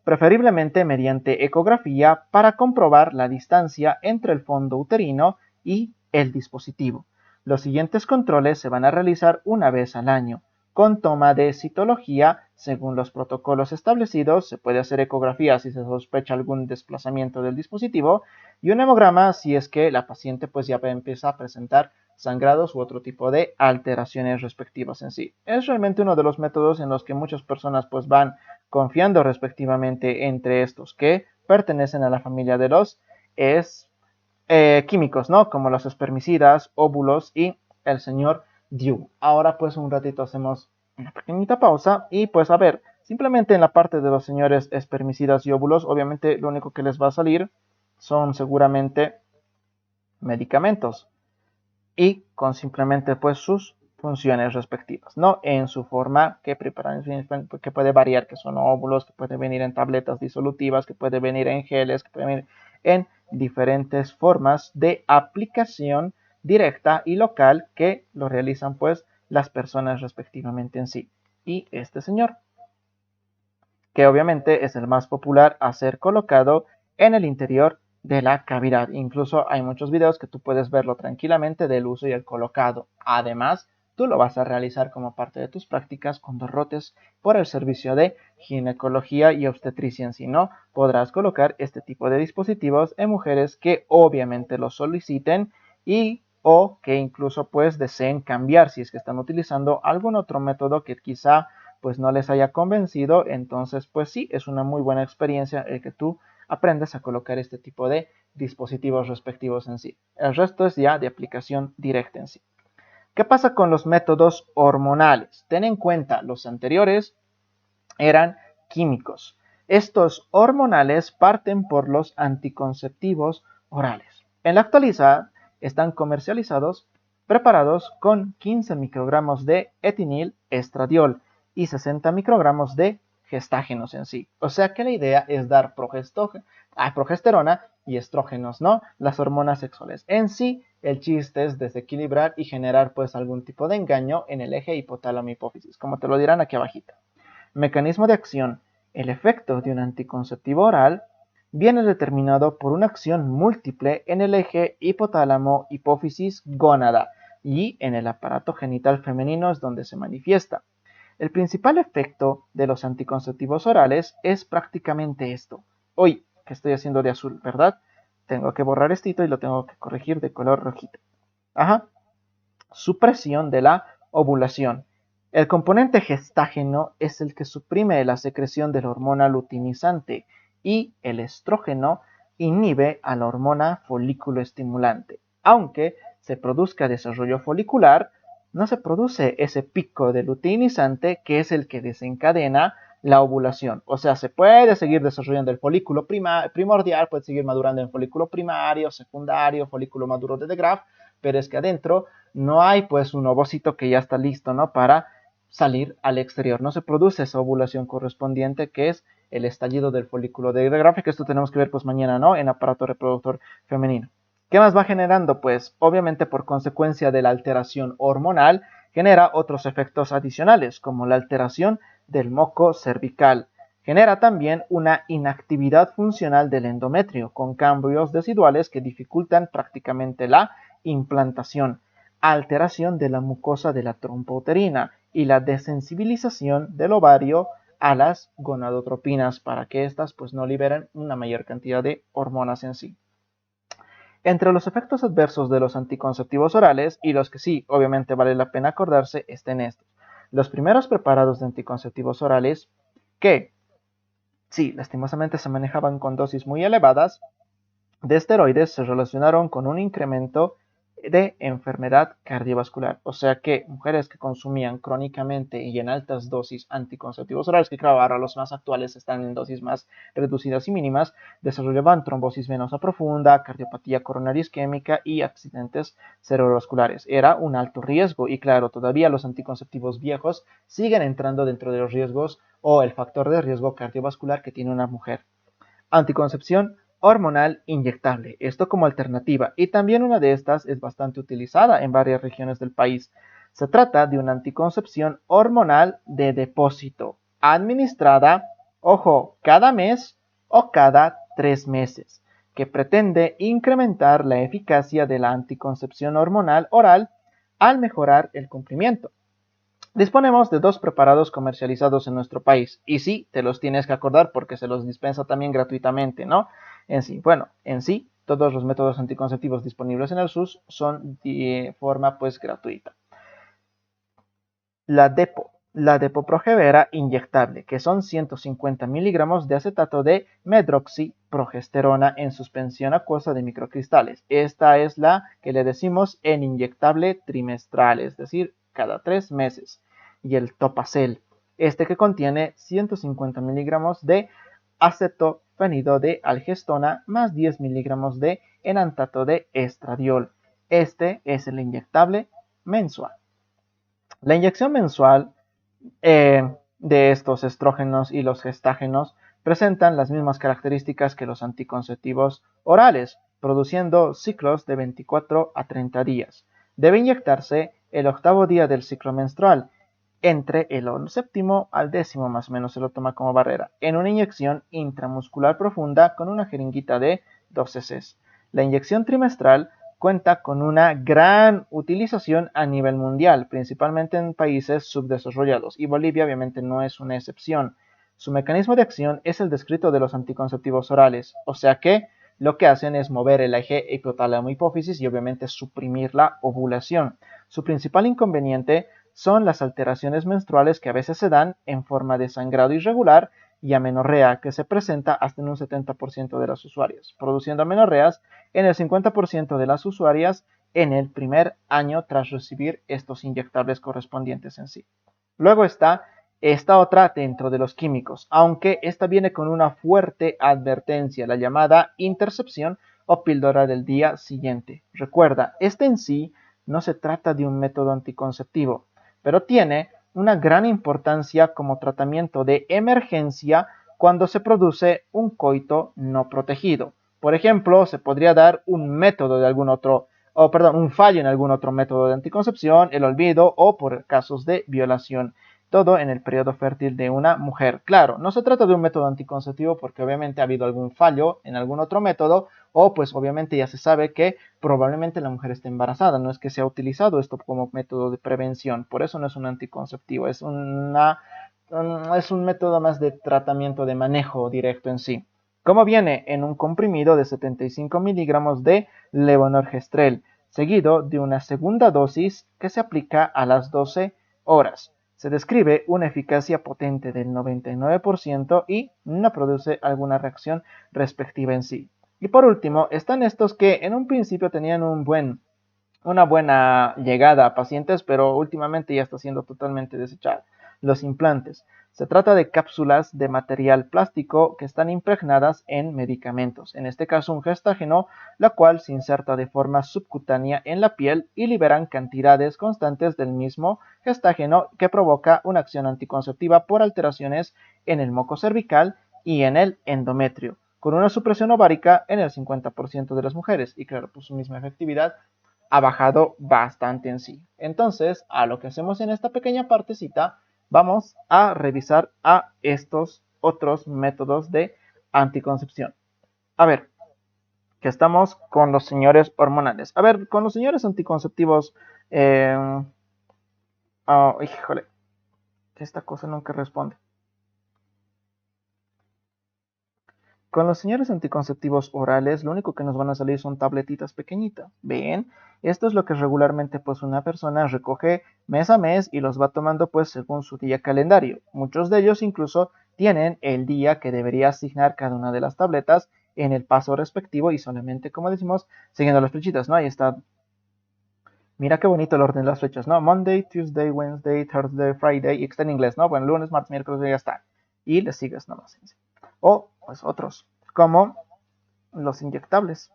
Preferiblemente mediante ecografía para comprobar la distancia entre el fondo uterino y el dispositivo. Los siguientes controles se van a realizar una vez al año. Con toma de citología, según los protocolos establecidos, se puede hacer ecografía si se sospecha algún desplazamiento del dispositivo y un hemograma si es que la paciente pues ya empieza a presentar sangrados u otro tipo de alteraciones respectivas en sí. Es realmente uno de los métodos en los que muchas personas pues van confiando respectivamente entre estos que pertenecen a la familia de los químicos, ¿no? Como los espermicidas, óvulos y el señor DIU. Ahora pues un ratito hacemos una pequeñita pausa y pues a ver, simplemente en la parte de los señores espermicidas y óvulos, obviamente lo único que les va a salir son seguramente medicamentos y con simplemente pues sus funciones respectivas, ¿no? En su forma que preparan, que puede variar, que son óvulos, que puede venir en tabletas disolutivas, que puede venir en geles, que puede venir en diferentes formas de aplicación directa y local que lo realizan pues las personas respectivamente en sí. Y este señor, que obviamente es el más popular a ser colocado en el interior de la cavidad. Incluso hay muchos videos que tú puedes verlo tranquilamente del uso y el colocado. Además, tú lo vas a realizar como parte de tus prácticas cuando rotes por el servicio de ginecología y obstetricia. Si no, podrás colocar este tipo de dispositivos en mujeres que obviamente lo soliciten y o que incluso pues deseen cambiar si es que están utilizando algún otro método que quizá pues no les haya convencido. Entonces pues sí, es una muy buena experiencia el que tú aprendes a colocar este tipo de dispositivos respectivos en sí. El resto es ya de aplicación directa en sí. ¿Qué pasa con los métodos hormonales? Ten en cuenta, los anteriores eran químicos. Estos hormonales parten por los anticonceptivos orales. En la actualidad están comercializados preparados con 15 microgramos de etinil estradiol y 60 microgramos de gestágenos en sí. O sea que la idea es dar progesterona y estrógenos, ¿no? Las hormonas sexuales. En sí, el chiste es desequilibrar y generar pues algún tipo de engaño en el eje hipotálamo-hipófisis, como te lo dirán aquí abajito. Mecanismo de acción. El efecto de un anticonceptivo oral viene determinado por una acción múltiple en el eje hipotálamo-hipófisis-gónada y en el aparato genital femenino es donde se manifiesta. El principal efecto de los anticonceptivos orales es prácticamente esto. Hoy, que estoy haciendo de azul, ¿verdad? Tengo que borrar esto y lo tengo que corregir de color rojito. Ajá. Supresión de la ovulación. El componente gestágeno es el que suprime la secreción de la hormona luteinizante y el estrógeno inhibe a la hormona folículo estimulante. Aunque se produzca desarrollo folicular, no se produce ese pico de luteinizante que es el que desencadena la ovulación. O sea, se puede seguir desarrollando el folículo primordial, puede seguir madurando en folículo primario, secundario, folículo maduro de Graaff, pero es que adentro no hay pues un ovocito que ya está listo, ¿no? Para salir al exterior. No se produce esa ovulación correspondiente que es el estallido del folículo de Graaff, que esto tenemos que ver pues mañana, ¿no? En aparato reproductor femenino. ¿Qué más va generando? Pues obviamente por consecuencia de la alteración hormonal genera otros efectos adicionales como la alteración del moco cervical. Genera también una inactividad funcional del endometrio con cambios residuales que dificultan prácticamente la implantación, alteración de la mucosa de la trompa uterina y la desensibilización del ovario a las gonadotropinas para que éstas pues no liberen una mayor cantidad de hormonas en sí. Entre los efectos adversos de los anticonceptivos orales y los que sí, obviamente vale la pena acordarse, estén estos. Los primeros preparados de anticonceptivos orales que, sí, lastimosamente se manejaban con dosis muy elevadas de esteroides, se relacionaron con un incremento de enfermedad cardiovascular. O sea que mujeres que consumían crónicamente y en altas dosis anticonceptivos orales, que claro, ahora los más actuales están en dosis más reducidas y mínimas, desarrollaban trombosis venosa profunda, cardiopatía coronaria isquémica y accidentes cerebrovasculares. Era un alto riesgo y claro, todavía los anticonceptivos viejos siguen entrando dentro de los riesgos o el factor de riesgo cardiovascular que tiene una mujer. Anticoncepción hormonal inyectable, esto como alternativa, y también una de estas es bastante utilizada en varias regiones del país. Se trata de una anticoncepción hormonal de depósito, administrada, ojo, cada mes o cada 3 meses, que pretende incrementar la eficacia de la anticoncepción hormonal oral al mejorar el cumplimiento. Disponemos de 2 preparados comercializados en nuestro país. Y sí, te los tienes que acordar porque se los dispensa también gratuitamente, ¿no? En sí, todos los métodos anticonceptivos disponibles en el SUS son de forma pues gratuita. La Depo-Provera inyectable, que son 150 miligramos de acetato de medroxiprogesterona en suspensión acuosa de microcristales. Esta es la que le decimos en inyectable trimestral, es decir, cada 3 meses. Y el Topacel, este que contiene 150 miligramos de acetofenido de algestona más 10 miligramos de enantato de estradiol. Este es el inyectable mensual. La inyección mensual de estos estrógenos y los gestágenos presentan las mismas características que los anticonceptivos orales, produciendo ciclos de 24 a 30 días. Debe inyectarse el 8º día del ciclo menstrual, entre el 7º al 10º más o menos se lo toma como barrera, en una inyección intramuscular profunda con una jeringuita de 12 cc. La inyección trimestral cuenta con una gran utilización a nivel mundial, principalmente en países subdesarrollados, y Bolivia obviamente no es una excepción. Su mecanismo de acción es el descrito de los anticonceptivos orales, o sea que lo que hacen es mover el eje hipotálamo-hipófisis y obviamente suprimir la ovulación. Su principal inconveniente son las alteraciones menstruales que a veces se dan en forma de sangrado irregular y amenorrea que se presenta hasta en un 70% de las usuarias, produciendo amenorreas en el 50% de las usuarias en el primer año tras recibir estos inyectables correspondientes en sí. Luego está esta otra dentro de los químicos, aunque esta viene con una fuerte advertencia, la llamada intercepción o píldora del día siguiente. Recuerda, este en sí no se trata de un método anticonceptivo, pero tiene una gran importancia como tratamiento de emergencia cuando se produce un coito no protegido. Por ejemplo, se podría dar un método de algún otro, un fallo en algún otro método de anticoncepción, el olvido o por casos de violación. Todo en el periodo fértil de una mujer. Claro, no se trata de un método anticonceptivo porque obviamente ha habido algún fallo en algún otro método o pues obviamente ya se sabe que probablemente la mujer esté embarazada. No es que se ha utilizado esto como método de prevención. Por eso no es un anticonceptivo. Es un método más de tratamiento de manejo directo en sí. Como viene en un comprimido de 75 miligramos de levonorgestrel, seguido de una segunda dosis que se aplica a las 12 horas. Se describe una eficacia potente del 99% y no produce alguna reacción respectiva en sí. Y por último, están estos que en un principio tenían una buena llegada a pacientes, pero últimamente ya está siendo totalmente desechado. Los implantes. Se trata de cápsulas de material plástico que están impregnadas en medicamentos, en este caso un gestágeno, la cual se inserta de forma subcutánea en la piel y liberan cantidades constantes del mismo gestágeno que provoca una acción anticonceptiva por alteraciones en el moco cervical y en el endometrio, con una supresión ovárica en el 50% de las mujeres y claro, pues su misma efectividad ha bajado bastante en sí. Entonces, a lo que hacemos en esta pequeña partecita, vamos a revisar a estos otros métodos de anticoncepción. A ver, que estamos con los señores hormonales. A ver, con los señores anticonceptivos, híjole, esta cosa nunca responde. Con los señores anticonceptivos orales, lo único que nos van a salir son tabletitas pequeñitas. ¿Ven? Esto es lo que regularmente pues una persona recoge mes a mes y los va tomando pues según su día calendario. Muchos de ellos incluso tienen el día que debería asignar cada una de las tabletas en el paso respectivo y solamente, como decimos, siguiendo las flechitas, ¿no? Ahí está. Mira qué bonito el orden de las fechas, ¿no? Monday, Tuesday, Wednesday, Thursday, Friday, y está en inglés, ¿no? Bueno, lunes, martes, miércoles, y ya está. Y le sigues nomás. O, pues, otros, como los inyectables.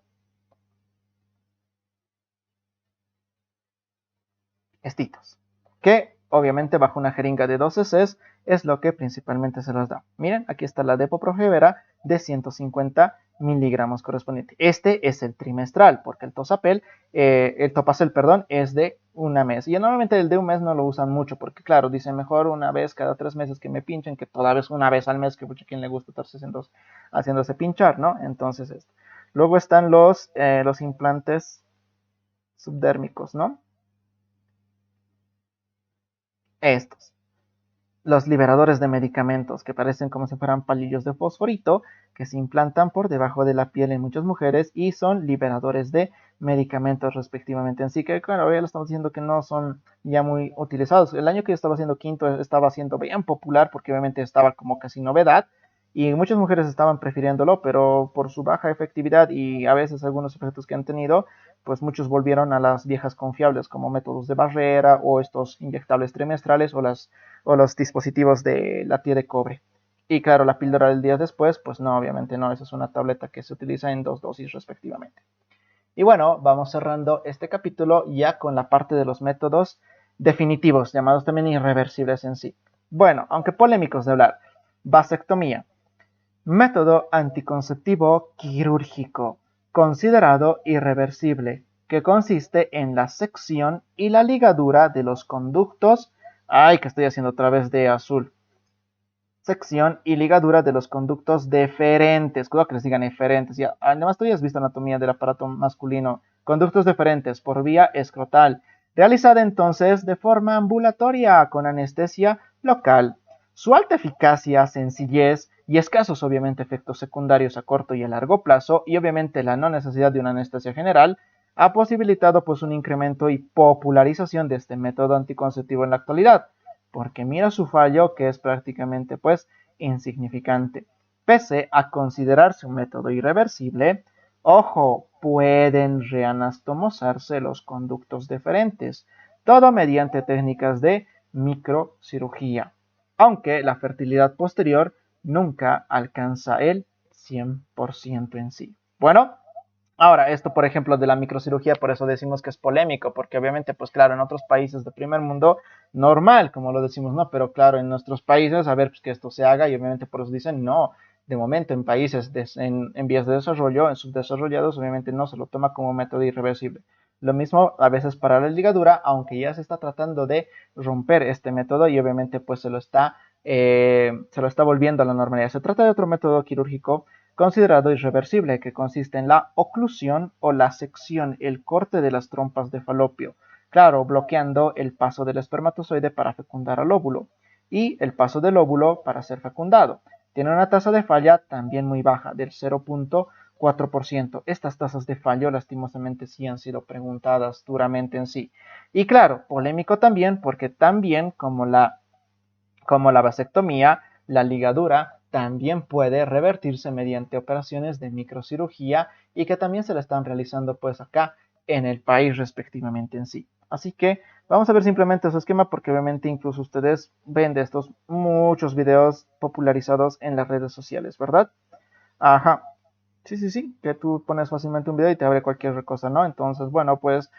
Estitos. Que, obviamente, bajo una jeringa de 12 cc es lo que principalmente se los da. Miren, aquí está la Depo-Provera de 150 miligramos correspondiente. Este es el trimestral, porque el Topacel, perdón, es de una mes. Y normalmente el de un mes no lo usan mucho, porque claro, dicen mejor una vez cada 3 meses que me pinchen, que toda vez una vez al mes, que mucho quien le gusta estarse haciéndose pinchar, ¿no? Entonces, luego están los implantes subdérmicos, ¿no? Estos. Los liberadores de medicamentos, que parecen como si fueran palillos de fosforito, que se implantan por debajo de la piel en muchas mujeres y son liberadores de medicamentos respectivamente. Así que, claro, ya lo estamos diciendo que no son ya muy utilizados. El año que yo estaba haciendo quinto estaba siendo bien popular porque obviamente estaba como casi novedad y muchas mujeres estaban prefiriéndolo, pero por su baja efectividad y a veces algunos efectos que han tenido, pues muchos volvieron a las viejas confiables como métodos de barrera o estos inyectables trimestrales o los dispositivos de la tía de cobre. Y claro, la píldora del día después, pues no, obviamente no, esa es una tableta que se utiliza en 2 dosis respectivamente. Y bueno, vamos cerrando este capítulo ya con la parte de los métodos definitivos, llamados también irreversibles en sí. Bueno, aunque polémicos de hablar, vasectomía, método anticonceptivo quirúrgico, considerado irreversible, que consiste en la sección y la ligadura de los conductos. Ay, que estoy haciendo otra vez de azul. Sección y ligadura de los conductos deferentes. Cuidado que les digan eferentes. Ya, además, tú ya has visto anatomía del aparato masculino. Conductos deferentes por vía escrotal. Realizada entonces de forma ambulatoria con anestesia local. Su alta eficacia, sencillez y escasos obviamente efectos secundarios a corto y a largo plazo y obviamente la no necesidad de una anestesia general ha posibilitado pues un incremento y popularización de este método anticonceptivo en la actualidad, porque mira su fallo que es prácticamente pues insignificante. Pese a considerarse un método irreversible, ojo, pueden reanastomosarse los conductos deferentes, todo mediante técnicas de microcirugía, aunque la fertilidad posterior nunca alcanza el 100% en sí. Bueno, ahora, esto, por ejemplo, de la microcirugía, por eso decimos que es polémico, porque obviamente, pues claro, en otros países de primer mundo, normal, como lo decimos, ¿no? Pero claro, en nuestros países, a ver, pues que esto se haga, y obviamente por eso dicen, no, de momento en países en vías de desarrollo, en subdesarrollados, obviamente no se lo toma como método irreversible. Lo mismo a veces para la ligadura, aunque ya se está tratando de romper este método y obviamente pues se lo está volviendo a la normalidad. Se trata de otro método quirúrgico considerado irreversible, que consiste en la oclusión o la sección, el corte de las trompas de falopio, claro, bloqueando el paso del espermatozoide para fecundar al óvulo y el paso del óvulo para ser fecundado. Tiene una tasa de falla también muy baja, del 0.4%. Estas tasas de fallo lastimosamente sí han sido preguntadas duramente en sí. Y claro, polémico también porque también como la como la vasectomía, la ligadura, también puede revertirse mediante operaciones de microcirugía y que también se le están realizando pues acá en el país respectivamente en sí. Así que vamos a ver simplemente su esquema porque obviamente incluso ustedes ven de estos muchos videos popularizados en las redes sociales, ¿verdad? Ajá. Sí, sí, sí, que tú pones fácilmente un video y te abre cualquier cosa, ¿no? Entonces, bueno, pues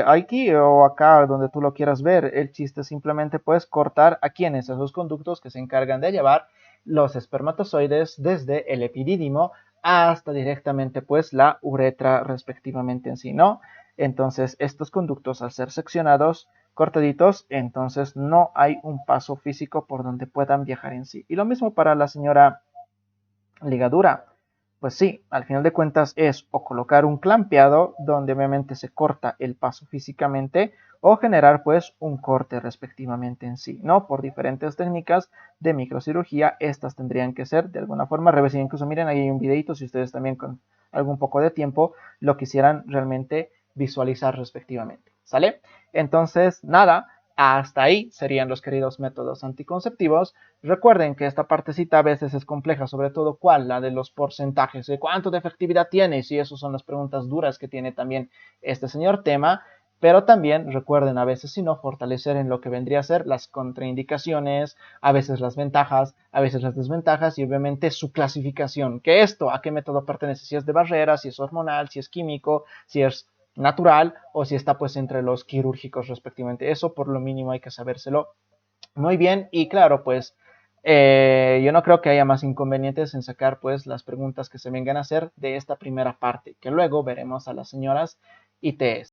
aquí o acá donde tú lo quieras ver, el chiste es simplemente pues cortar a quienes, esos conductos que se encargan de llevar los espermatozoides desde el epidídimo hasta directamente pues la uretra respectivamente en sí, ¿no? Entonces, estos conductos al ser seccionados, cortaditos, entonces no hay un paso físico por donde puedan viajar en sí. Y lo mismo para la señora ligadura. Pues sí, al final de cuentas es o colocar un clampeado donde obviamente se corta el paso físicamente o generar pues un corte respectivamente en sí, ¿no? Por diferentes técnicas de microcirugía, estas tendrían que ser de alguna forma reversibles. Incluso miren, ahí hay un videito si ustedes también con algún poco de tiempo lo quisieran realmente visualizar respectivamente, ¿sale? Entonces, nada, hasta ahí serían los queridos métodos anticonceptivos. Recuerden que esta partecita a veces es compleja, sobre todo cuál, la de los porcentajes, de cuánto de efectividad tiene, y si esas son las preguntas duras que tiene también este señor tema, pero también recuerden a veces si no fortalecer en lo que vendría a ser las contraindicaciones, a veces las ventajas, a veces las desventajas y obviamente su clasificación, que esto a qué método pertenece, si es de barrera, si es hormonal, si es químico, si es natural o si está pues entre los quirúrgicos respectivamente. Eso por lo mínimo hay que sabérselo muy bien y claro pues yo no creo que haya más inconvenientes en sacar pues las preguntas que se vengan a hacer de esta primera parte, que luego veremos a las señoras ITS.